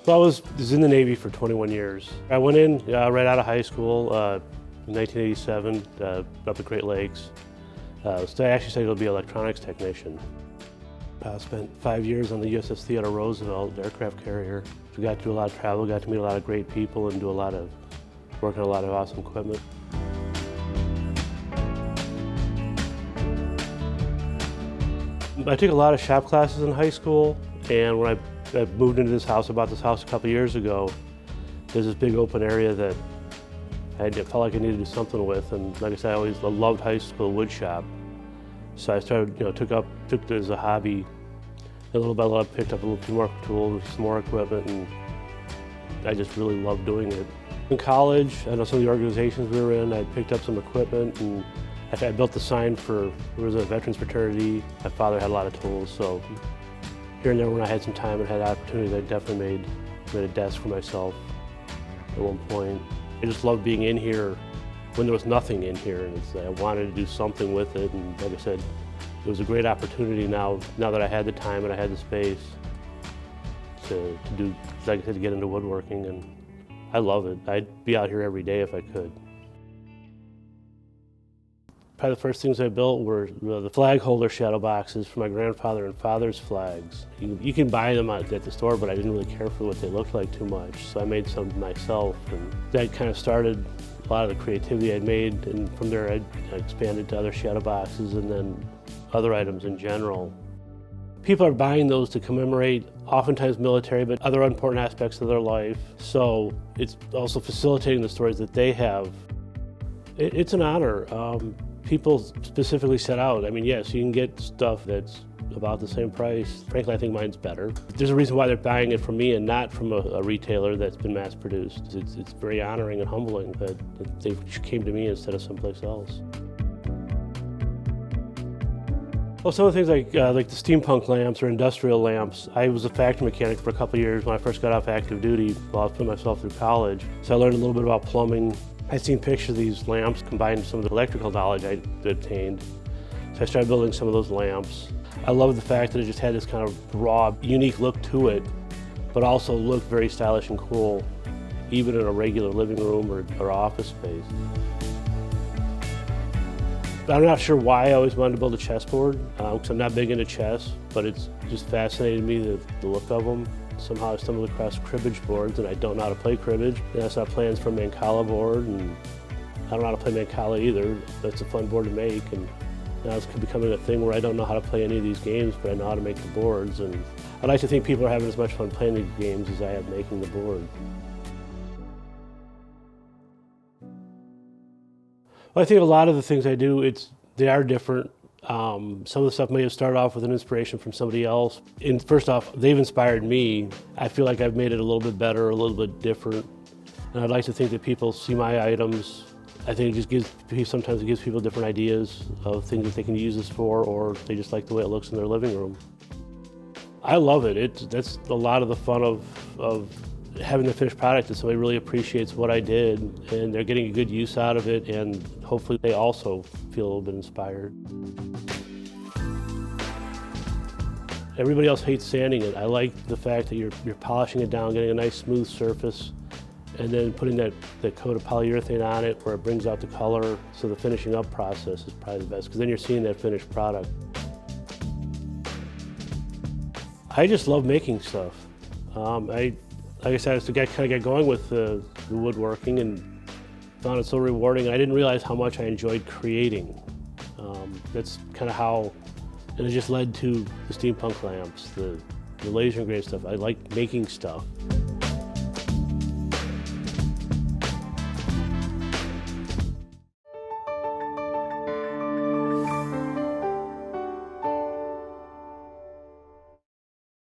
So I was in the Navy for 21 years. I went in right out of high school in 1987 up at Great Lakes. So I actually studied to be an electronics technician. I spent 5 years on the USS Theodore Roosevelt aircraft carrier. We got to do a lot of travel, got to meet a lot of great people and work on a lot of awesome equipment. I took a lot of shop classes in high school, and when I moved into this house, I bought this house a couple years ago, there's this big open area that I felt like I needed to do something with, and like I said, I always loved high school wood shop. So I started, took it as a hobby. And little by little, I picked up a little few more tools, some more equipment, and I just really loved doing it. In college, I know some of the organizations we were in, I picked up some equipment, and I built the sign for, there was a veterans fraternity. My father had a lot of tools, so here and there when I had some time and had opportunities, I definitely made a desk for myself at one point. I just loved being in here when there was nothing in here, and I wanted to do something with it, and like I said, it was a great opportunity now that I had the time and I had the space to do, like I said, to get into woodworking, and I love it. I'd be out here every day if I could. Probably the first things I built were the flag holder shadow boxes for my grandfather and father's flags. You can buy them at the store, but I didn't really care for what they looked like too much, so I made some myself, and that kind of started a lot of the creativity I'd made, and from there I expanded to other shadow boxes and then other items in general. People are buying those to commemorate oftentimes military, but other important aspects of their life, so it's also facilitating the stories that they have. It's an honor. People specifically set out. I mean, yes, you can get stuff that's about the same price. Frankly, I think mine's better. There's a reason why they're buying it from me and not from a retailer that's been mass produced. It's very honoring and humbling that they came to me instead of someplace else. Well, some of the things like the steampunk lamps or industrial lamps, I was a factory mechanic for a couple of years when I first got off active duty while I was putting myself through college. So I learned a little bit about plumbing. I'd seen pictures of these lamps combined with some of the electrical knowledge I'd obtained. So I started building some of those lamps. I loved the fact that it just had this kind of raw, unique look to it, but also looked very stylish and cool, even in a regular living room or office space. I'm not sure why I always wanted to build a chessboard, because I'm not big into chess, but it's just fascinated me, the look of them. Somehow I stumbled across cribbage boards, and I don't know how to play cribbage. And I saw plans for a Mancala board, and I don't know how to play Mancala either. That's a fun board to make, and now it's becoming a thing where I don't know how to play any of these games, but I know how to make the boards. And I like to think people are having as much fun playing these games as I have making the board. Well, I think a lot of the things I do, they are different. Some of the stuff may have started off with an inspiration from somebody else. And first off, they've inspired me. I feel like I've made it a little bit better, a little bit different. And I'd like to think that people see my items. I think sometimes it gives people different ideas of things that they can use this for, or they just like the way it looks in their living room. I love it. That's a lot of the fun of having the finished product, that somebody really appreciates what I did and they're getting a good use out of it, and hopefully they also feel a little bit inspired. Everybody else hates sanding it. I like the fact that you're polishing it down, getting a nice smooth surface, and then putting that coat of polyurethane on it where it brings out the color. So the finishing up process is probably the best, because then you're seeing that finished product. I just love making stuff. Like I said, I kind of got going with the woodworking and found it so rewarding. And I didn't realize how much I enjoyed creating. That's kind of how, and it just led to the steampunk lamps, the laser engraved stuff. I like making stuff.